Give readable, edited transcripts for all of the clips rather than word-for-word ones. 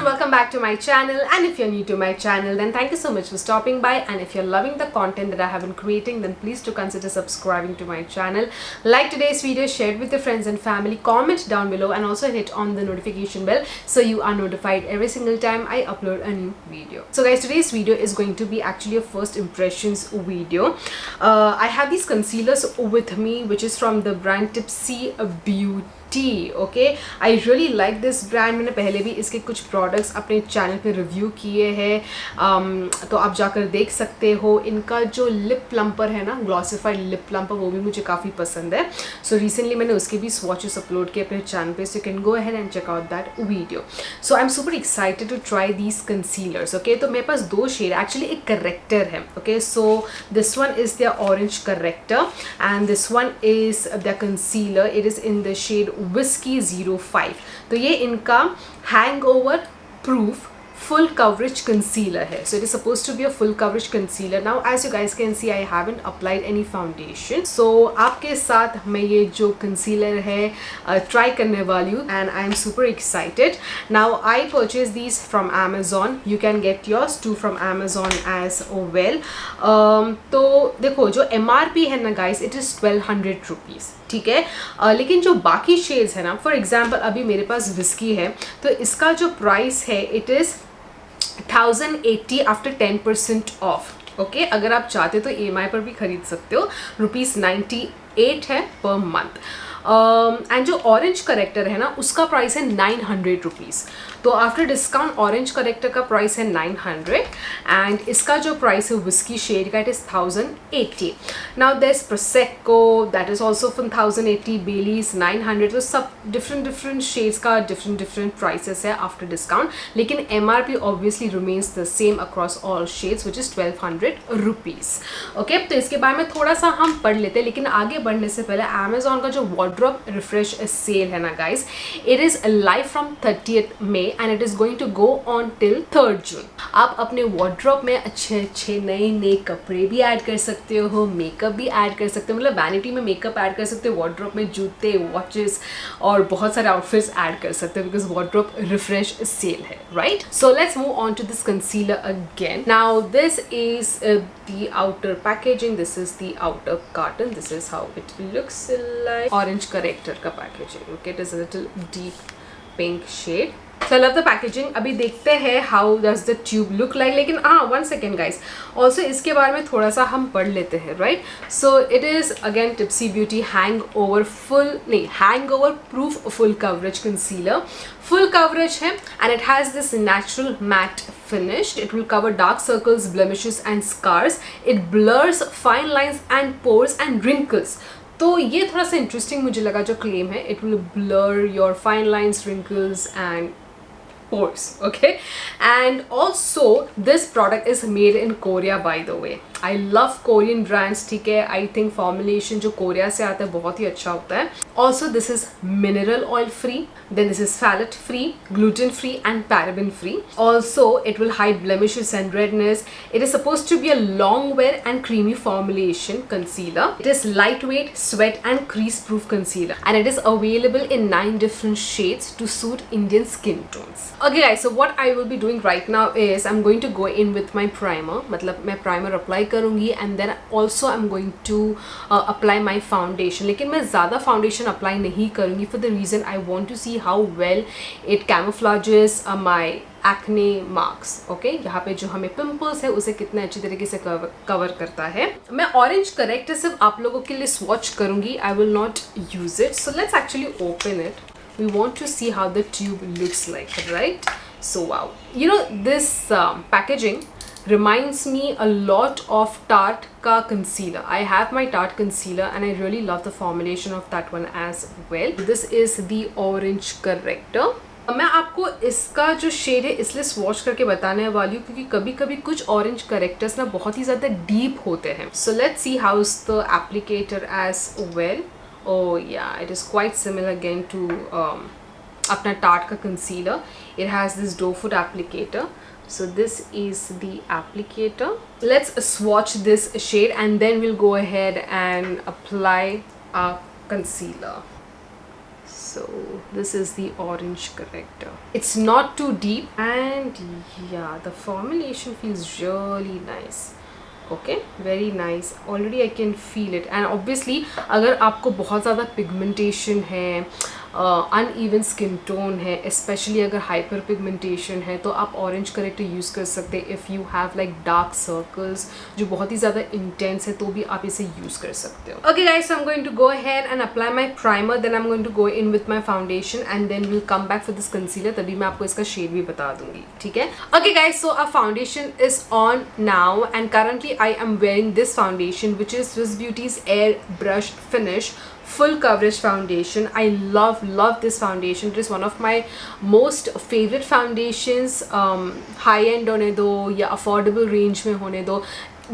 Welcome back to my channel, and if you're new to my channel, then thank you so much for stopping by. And if you're loving the content that I have been creating, then please do consider subscribing to my channel. Like today's video, share it with your friends and family, comment down below, and also hit on the notification bell so you are notified every single time I upload a new video. So guys, today's video is going to be actually a first impressions video. I have these concealers with me, which is from the brand Tipsy Beauty. Okay, I really like this brand. मैंने पहले भी इसके कुछ products अपने channel पे review किए हैं, तो आप जाकर देख सकते हो. इनका जो लिप प्लम्पर है ना, ग्लॉसिफाइड लिप प्लम्पर, वो भी मुझे काफ़ी पसंद है. सो रिसेंटली मैंने उसके भी स्वॉचेस अपलोड किए अपने चैनल पे, so you can go ahead and check out that video. So I am super excited to try these concealers. Okay, तो मेरे पास दो शेड, एक्चुअली एक करेक्टर है. Okay, so this one is the orange corrector and this one is the concealer. It is in the shade Whiskey 05. तो ये इनका hangover proof full coverage concealer है. So it is supposed to be a full coverage concealer. Now as you guys can see, I haven't applied any foundation. So आपके साथ मैं ये जो concealer है try करने वाली हूँ, and I am super excited. Now I purchased these from Amazon. You can get yours too from Amazon as well. तो देखो, जो MRP है ना guys, it is 1200 rupees. ठीक है, लेकिन जो बाकी शेड्स है ना, फॉर एग्जाम्पल अभी मेरे पास विस्की है, तो इसका जो प्राइस है it is 1080 after 10% of. Okay, अगर आप चाहते तो EMI पर भी खरीद सकते हो. ₹98 है पर मंथ. एंड जो ऑरेंज करेक्टर है ना, उसका प्राइस है 900 रुपीज़. तो आफ्टर डिस्काउंट ऑरेंज करेक्टर का प्राइस है 900 एंड इसका जो प्राइस है विस्की शेड का, it is 1080. Now there prosecco, that is also from 1080, Baileys 900. तो सब डिफरेंट शेड्स का डिफरेंट प्राइसेस है आफ्टर डिस्काउंट, लेकिन MRP obviously remains the same across all shades, which is 1200 rupees. Okay, तो इसके बारे में थोड़ा सा हम पढ़ लेते हैं, लेकिन आगे बढ़ने से पहले अमेजोन का जो वार्डरोब रिफ्रेश सेल है ना guys, it is live from 30th May and it is going to go on till 3rd June. आप अपने वार्डरोब में अच्छे नए कपड़े भी ऐड कर सकते हो, मेकअप भी ऐड कर सकते हो. मतलब वैनिटी में मेकअप ऐड कर सकते हो, वार्डरोब में जूते, वॉचेस और बहुत सारे आउटफिट्स ऐड कर सकते हो, बिकॉज वार्डरोब रिफ्रेश सेल है, right. So let's move on to this concealer again. Now this is the outer packaging, this is the outer carton, this is how it looks like. Orange corrector का packaging. Okay, it is a little deep pink shade. So I love the packaging. अभी देखते हैं how does the tube look like. लेकिन one second guys, also इसके बारे में थोड़ा सा हम पढ़ लेते हैं, right? So it is again Tipsy Beauty hangover proof full coverage concealer. Full coverage है and it has this natural matte finish. It will cover dark circles, blemishes and scars. It blurs fine lines and pores and wrinkles. तो ये थोड़ा सा interesting मुझे लगा जो claim है. It will blur your fine lines, wrinkles and pores. Okay, and also this product is made in Korea, by the way. I love Korean brands. ठीक है, I think formulation जो कोरिया से आता है बहुत ही अच्छा होता है. Also this is mineral oil free, then this is phthalate free, gluten free and paraben free. Also it will hide blemishes and redness. It is supposed to be a long wear and creamy formulation concealer. It is lightweight, sweat and crease proof concealer, and it is available in 9 different shades to suit Indian skin tones. Okay guys, so what I will be doing right now is I'm going to go in with my primer. मतलब मैं primer apply करूँगी and then also I'm going to apply my foundation. लेकिन मैं ज़्यादा foundation apply नहीं करूँगी for the reason I want to see how well it camouflages my acne marks. Okay, यहाँ पे जो हमें pimples है उसे कितने अच्छी तरीके से कवर करता है. मैं orange corrector सिर्फ आप लोगों के लिए swatch करूँगी. I will not use it. So let's actually open it. We want to see how the tube looks like, right? So wow, you know, this packaging reminds me a lot of Tarte ka concealer. I have my Tarte concealer and I really love the formulation of that one as well. This is the orange corrector. मैं आपको इसका जो shade है इसलिए swatch करके बताने वाली हूँ क्योंकि कभी कभी कुछ ऑरेंज करेक्टर्स ना बहुत ही ज़्यादा डीप होते हैं. So let's see how is the applicator as well. Oh yeah, it is quite similar again to अपना Tarte का concealer. It has this doe foot applicator. So this is the applicator. Let's swatch this shade and then we'll go ahead and apply our concealer. So this is the orange corrector. It's not too deep, and yeah, the formulation feels really nice. Okay, very nice. Already I can feel it. And obviously अगर आपको बहुत ज़्यादा pigmentation है, uneven skin tone है, specially अगर hyper pigmentation है, तो आप ऑरेंज करेक्टर यूज़ कर सकते हैं. If you have like dark circles जो बहुत ही ज़्यादा इंटेंस है, तो भी आप इसे यूज़ कर सकते हो. Okay guys, so I am going to go ahead and apply my primer, then I am going to go in with my foundation and then will come back for this concealer. तभी मैं आपको इसका shade भी बता दूंगी. ठीक है. Okay guys, so our foundation is on now and currently I am wearing this foundation, which is Swiss Beauty's Air Brush Finish full coverage foundation. I love this foundation. It is one of my most favorite foundations. High end होने दो या affordable range में होने दो.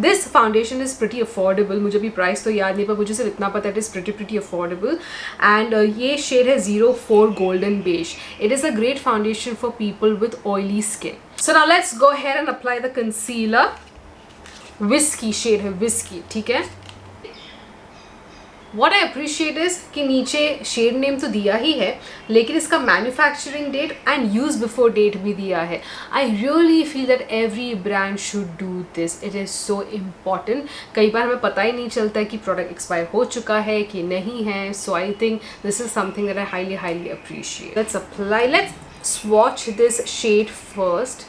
This foundation is pretty affordable. मुझे भी price तो याद नहीं, पर मुझे सिर्फ इतना पता है. It is pretty affordable. And ये शेड है 04 Golden Beige. It is a great foundation for people with oily skin. So now let's go ahead and apply the concealer. Whiskey shade है, विस्की. ठीक है. What I appreciate is कि नीचे shade name तो दिया ही है, लेकिन इसका manufacturing date and use before date भी दिया है. I really feel that every brand should do this. It is so important. कई बार हमें पता ही नहीं चलता है कि प्रोडक्ट एक्सपायर हो चुका है कि नहीं है. So I think this is something that I highly appreciate. Let's apply, let's swatch this shade first.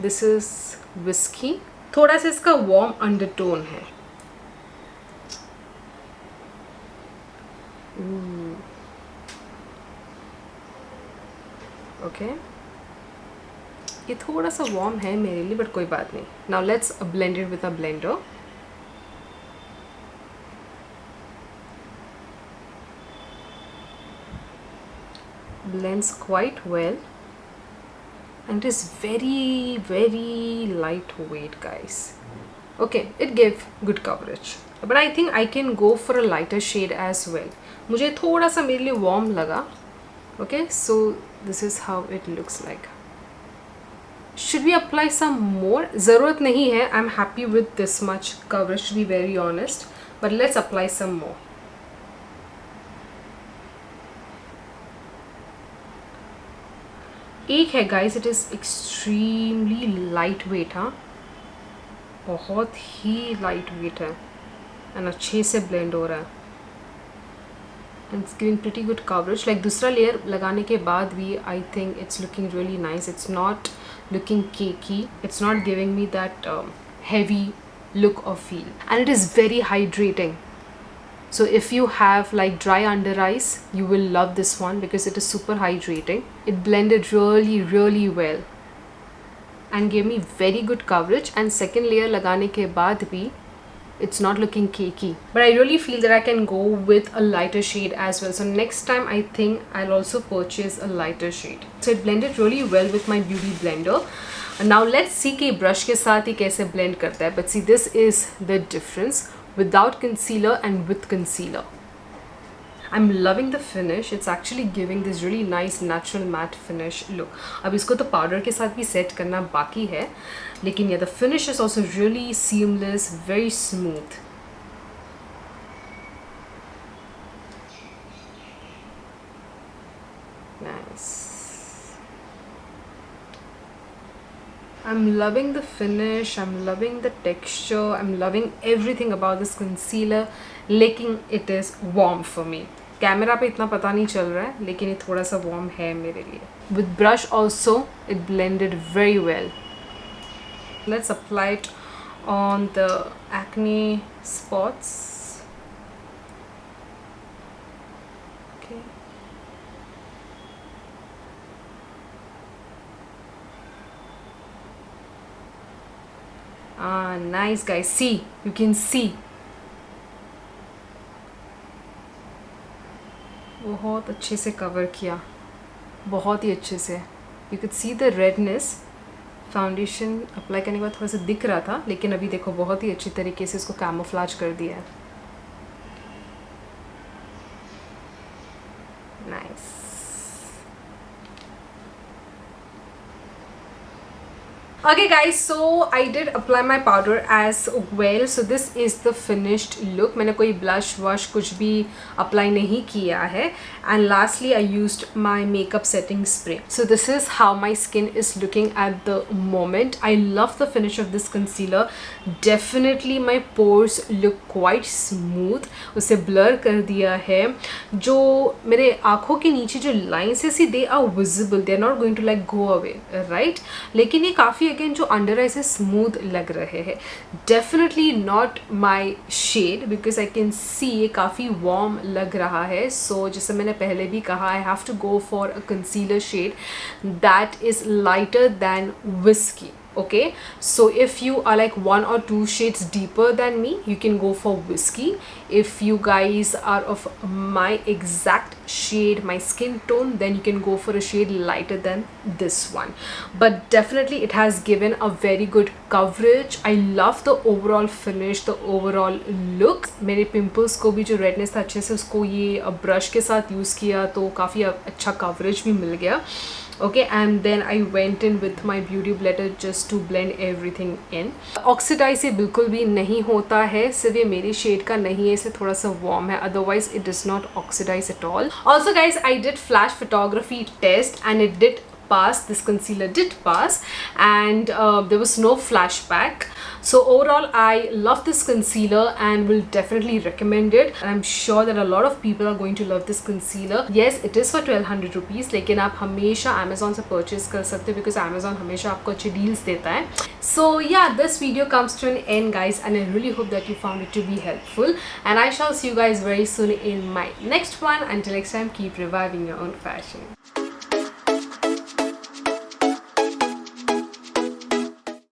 This is whisky. थोड़ा सा इसका वार्म अंडरटोन है. ओके, ये थोड़ा सा वार्म है मेरे लिए, बट कोई बात नहीं. Now let's blend it with a blender. blends quite well. And it is very lightweight, guys. Okay, it gave good coverage, but I think I can go for a lighter shade as well. मुझे थोड़ा सा मेरे लिए warm लगा. Okay, so this is how it looks like. Should we apply some more? ज़रूरत नहीं है. I'm happy with this much coverage, to be very honest. But let's apply some more. एक है guys, it is extremely light weight. हाँ, बहुत ही light weight है and अच्छे से ब्लेंड हो रहा है and it's giving pretty good coverage. Like दूसरा लेयर लगाने के बाद भी I think it's looking really nice. It's not looking cakey, it's not giving me that heavy look or feel, and it is very hydrating. So if you have like dry under eyes, you will love this one because it is super hydrating. It blended really well and gave me very good coverage. And second layer lagane ke baad bhi it's not looking cakey, but I really feel that I can go with a lighter shade as well. So next time I think I'll also purchase a lighter shade. So it blended really well with my beauty blender. And now let's see कि brush के साथ ही कैसे blend करता है. But see, this is the difference without concealer and with concealer. I'm loving the finish. It's actually giving this really nice natural matte finish look. अब इसको तो powder के साथ भी set करना बाकी है, लेकिन yeah, the finish is also really seamless, very smooth. Nice. I'm loving the finish, I'm loving the texture, I'm loving everything about this concealer, लेकिन it is warm for me. Camera पे इतना पता नहीं चल रहा है, लेकिन ये थोड़ा सा warm है मेरे लिए. With brush also, it blended very well. Let's apply it on the acne spots. Okay. Nice guys, see, you can see बहुत अच्छे से कवर किया, बहुत ही अच्छे से. You could see the redness. Foundation apply करने के बाद थोड़ा सा दिख रहा था, लेकिन अभी देखो बहुत ही अच्छी तरीके से इसको कैमोफ्लेज कर दिया है. Nice. Okay guys, so I did apply my powder as well. So this is the finished look. मैंने कोई blush wash कुछ भी apply नहीं किया है. And lastly I used my makeup setting spray. So this is how my skin is looking at the moment. I love the finish of this concealer. Definitely my pores look quite smooth. उसे blur कर दिया है. जो मेरे आँखों के नीचे जो lines है, see they are visible. They are not going to like go away, right? लेकिन ये काफ़ी अगेन जो अंडर आई से स्मूथ लग रहे हैं. Definitely not my shade because I can see ये काफ़ी वार्म लग रहा है. सो जैसे मैंने पहले भी कहा, I have to go for a concealer shade that is lighter than whiskey. Okay, so if you are like 1 or 2 shades deeper than me, you can go for whiskey. If you guys are of my exact shade, my skin tone, then you can go for a shade lighter than this one. But definitely it has given a very good coverage. I love the overall finish, the overall look. मेरे pimples को भी जो redness था अच्छे से उसको ये brush के साथ use किया तो काफ़ी अच्छा coverage भी मिल गया. Okay, and then I went in with my beauty blender just to blend everything in. Oxidize ये बिल्कुल भी नहीं होता है, सिर्फ ये मेरी शेड का नहीं है इसलिए थोड़ा सा warm है, otherwise it does not oxidize at all. Also guys, I did flash photography test and it did pass. This concealer did pass and there was no flashback. So overall I love this concealer and will definitely recommend it. And I'm sure that a lot of people are going to love this concealer. Yes, it is for 1200 rupees, लेकिन आप हमेशा Amazon से purchase कर सकते हो because Amazon हमेशा आपको अच्छी deals देता है. So yeah, this video comes to an end guys and I really hope that you found it to be helpful. And I shall see you guys very soon in my next one. Until next time, keep reviving your own fashion.